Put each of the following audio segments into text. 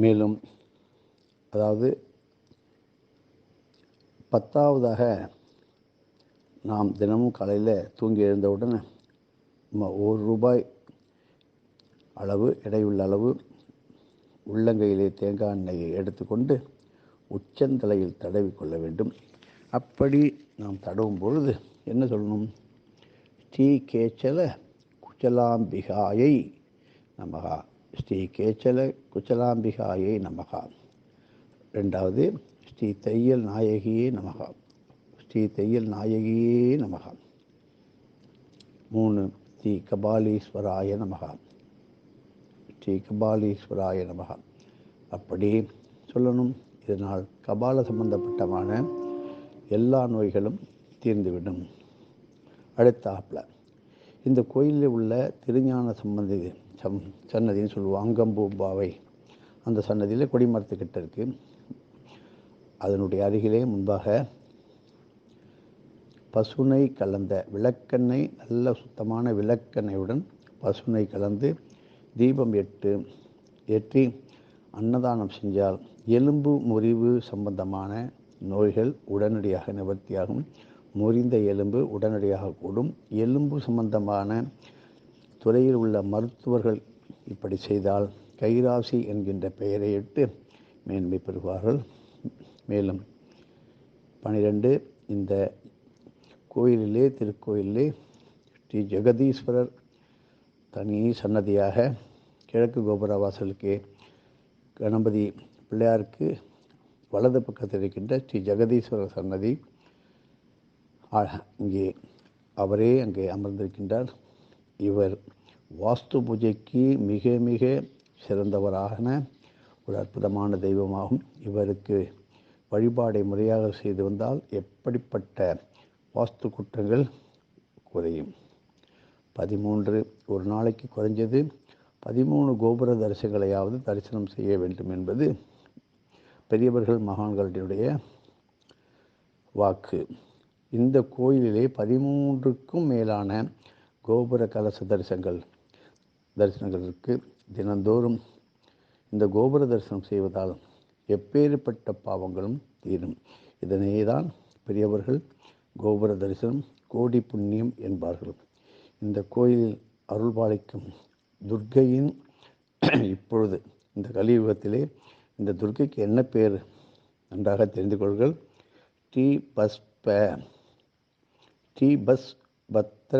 மேலும் அதாவது 10வதாக நாம் தினமும் காலையில் தூங்கி எழுந்தவுடன் ₹1 அளவு எடையுள்ள அளவு உள்ளங்கையிலே தேங்காய் எண்ணெயை எடுத்துக்கொண்டு உச்சந்தலையில் தடவி கொள்ள வேண்டும். அப்படி நாம் தடவும் பொழுது என்ன சொல்லணும்? ஸ்ரீ கேச்சல குச்சலாம்பிகாயை நமகா, ஸ்ரீ கேச்சல குச்சலாம்பிகாயை நமகா. 2வது ஸ்ரீ தையல் நாயகியே நமகா, ஸ்ரீ தையல் நாயகியே நமகா. 3 ஸ்ரீ கபாலீஸ்வராய நமகா, ஸ்ரீ கபாலீஸ்வராய நமகா. அப்படி சொல்லணும். இதனால் கபால சம்பந்தப்பட்டமான எல்லா நோய்களும் தீர்ந்துவிடும். அடுத்தாப்புல இந்த கோயிலில் உள்ள திருஞான சம்பந்தி சன்னதின்னு சொல்லுவோம், அங்கம்பூம்பாவை. அந்த சன்னதியில் கொடிமரத்துக்கிட்ட இருக்குது. அதனுடைய அருகிலே முன்பாக பசுனை கலந்த விளக்கெண்ணெய், நல்ல சுத்தமான விளக்கெண்ணெயுடன் பசுனை கலந்து தீபம் ஏற்றி அன்னதானம் செஞ்சால் எலும்பு முறிவு சம்பந்தமான நோய்கள் உடனடியாக நிவர்த்தியாகும். முறிந்த எலும்பு உடனடியாக கூடும். எலும்பு சம்பந்தமான துறையில் உள்ள மருத்துவர்கள் இப்படி செய்தால் கைராசி என்கின்ற பெயரையிட்டு மேன்மை பெறுவார்கள். மேலும் 12 இந்த திருக்கோயிலே ஸ்ரீ ஜெகதீஸ்வரர் தனி சன்னதியாக கிழக்கு கோபுர வாசலுக்கு கணபதி பிள்ளையாருக்கு வலது பக்கத்தில் இருக்கின்ற ஸ்ரீ ஜெகதீஸ்வரர் சன்னதி. அவரே அங்கே அமர்ந்திருக்கின்றார். இவர் வாஸ்து பூஜைக்கு மிக மிக சிறந்தவரான ஒரு அற்புதமான தெய்வமாகும். இவருக்கு வழிபாடை முறையாக செய்து வந்தால் எப்படிப்பட்ட வாஸ்து குற்றங்கள் குறையும். 13 ஒரு நாளைக்கு குறைஞ்சது 13 கோபுர தரிசனங்களையாவது தரிசனம் செய்ய வேண்டும் என்பது பெரியவர்கள் மகான்களுடைய வாக்கு. இந்த கோயிலிலே 13க்கும் மேலான கோபுர கலச தரிசனங்கள் இருக்கு. தினந்தோறும் இந்த கோபுர தரிசனம் செய்வதால் எப்பேற்பட்ட பாவங்களும் தீரும். இதனை தான் பெரியவர்கள் கோபுர தரிசனம் கோடி புண்ணியம் என்பார்கள். இந்த கோயிலில் அருள்பாலிக்கும் துர்க்கையின் இப்பொழுது இந்த கலியுகத்திலே இந்த துர்க்கைக்கு என்ன பேர் நன்றாக தெரிந்து கொள்கள். ஸ்ரீபஸ்பத்ர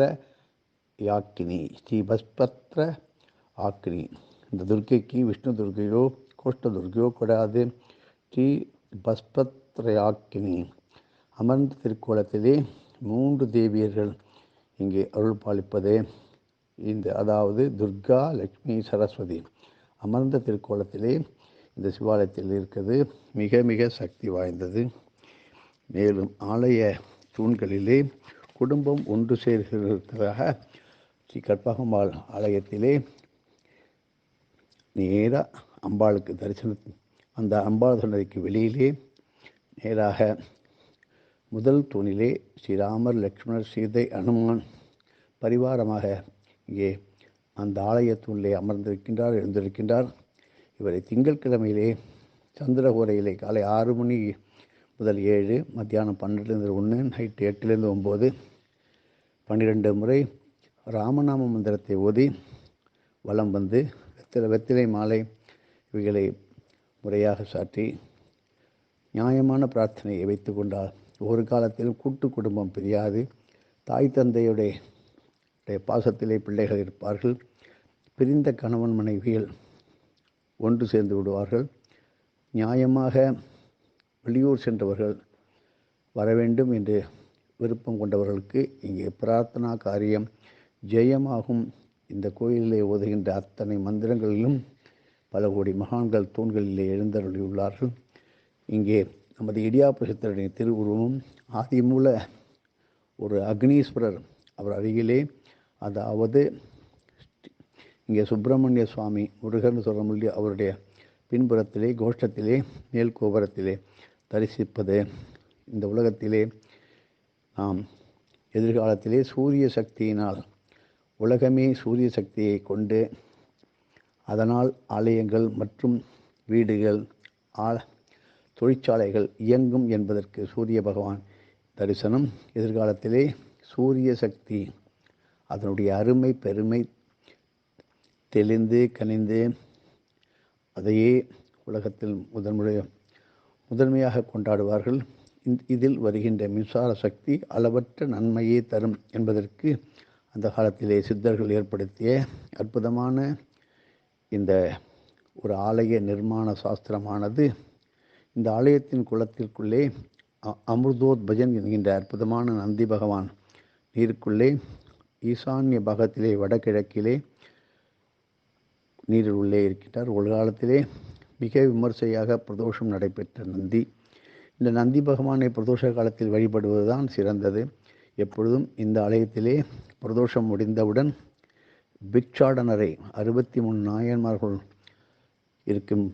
யாக்கினி. ஸ்ரீபஸ்பத்ர ஆக்கினி. இந்த துர்க்கைக்கு விஷ்ணு துர்க்கையோ கோஷ்ட துர்க்கையோ கூடாது. ஸ்ரீபஸ்பத்ர யாக்கினி. அமர்ந்த திருக்கோலத்திலே 3 தேவியர்கள் இங்கே அருள் பாலிப்பதே அதாவது துர்கா, லக்ஷ்மி, சரஸ்வதி அமர்ந்த திருக்கோலத்திலே இந்த சிவாலயத்தில் இருக்கிறது. மிக மிக சக்தி வாய்ந்தது. மேலும் ஆலய தூண்களிலே குடும்பம் ஒன்று சேர்கிறதாக ஸ்ரீ கற்பகம்பாள் ஆலயத்திலே நேராக அம்பாளுக்கு தரிசனம், அந்த அம்பாள் சன்னதிக்கு வெளியிலே நேராக முதல் தூணிலே ஸ்ரீராமர், லக்ஷ்மணர், சீதை, அனுமான் பரிவாரமாக இங்கே அந்த ஆலய தூணிலே எழுந்திருக்கின்றார். இவரை திங்கட்கிழமையிலே சந்திரகோரையிலே காலை 6 மணி முதல் 7, மத்தியானம் 12 1, நைட்டு 8 9 12 முறை ராமநாம மந்திரத்தை ஓதி வலம் வந்து வெத்திலை மாலை இவைகளை முறையாக சாற்றி நியாயமான பிரார்த்தனையை வைத்து கொண்டால் ஒரு காலத்திலும் கூட்டு குடும்பம் பிரியாது. தாய் தந்தையுடைய பாசத்திலே பிள்ளைகள் இருப்பார்கள். பிரிந்த கணவன் மனைவிகள் ஒன்று சேர்ந்து விடுவார்கள். நியாயமாக வெளியூர் சென்றவர்கள் வர வேண்டும் என்று விருப்பம் கொண்டவர்களுக்கு இங்கே பிரார்த்தனா காரியம் ஜெயமாகும். இந்த கோயிலிலே ஓதுகின்ற அத்தனை மந்திரங்களிலும் பல கோடி மகான்கள் தூண்களிலே எழுந்தருளியுள்ளார்கள். இங்கே நமது இடியாப்ப சித்தருடைய திருவுருவமும் ஆதிமூல ஒரு அக்னீஸ்வரர் அவர் அருகிலே, அதாவது இங்கே சுப்பிரமணிய சுவாமி முருகன் சொல்ல முடியும், அவருடைய பின்புறத்திலே கோஷ்டத்திலே மேல் கோபுரத்திலே தரிசிப்பது இந்த உலகத்திலே நாம் எதிர்காலத்திலே சூரிய சக்தியினால் உலகமே சூரிய சக்தியை கொண்டு அதனால் ஆலயங்கள் மற்றும் வீடுகள், தொழிற்சாலைகள் இயங்கும் என்பதற்கு சூரிய பகவான் தரிசனம். எதிர்காலத்திலே சூரிய சக்தி அதனுடைய அருமை பெருமை தெளிந்து கனிந்து அதையே உலகத்தில் முதன்மையாக கொண்டாடுவார்கள். இதில் வருகின்ற மின்சார சக்தி அளவற்ற நன்மையே தரும் என்பதற்கு அந்த காலத்திலே சித்தர்கள் ஏற்படுத்திய அற்புதமான இந்த ஒரு ஆலய நிர்மாண சாஸ்திரமானது இந்த ஆலயத்தின் குளத்திற்குள்ளே அமிர்தோத்பஜன் என்கின்ற அற்புதமான நந்தி பகவான் நீருக்குள்ளே ஈசான்ய பாகத்திலே வடகிழக்கிலே நீரில் உள்ளே இருக்கின்றார். ஒரு காலத்திலே மிக விமர்சையாக பிரதோஷம் நடைபெற்ற நந்தி. இந்த நந்தி பகவானை பிரதோஷ காலத்தில் வழிபடுவதுதான் சிறந்தது. எப்பொழுதும் இந்த ஆலயத்திலே பிரதோஷம் முடிந்தவுடன் பிட்சாடனரை 63 நாயன்மார்கள் இருக்கும்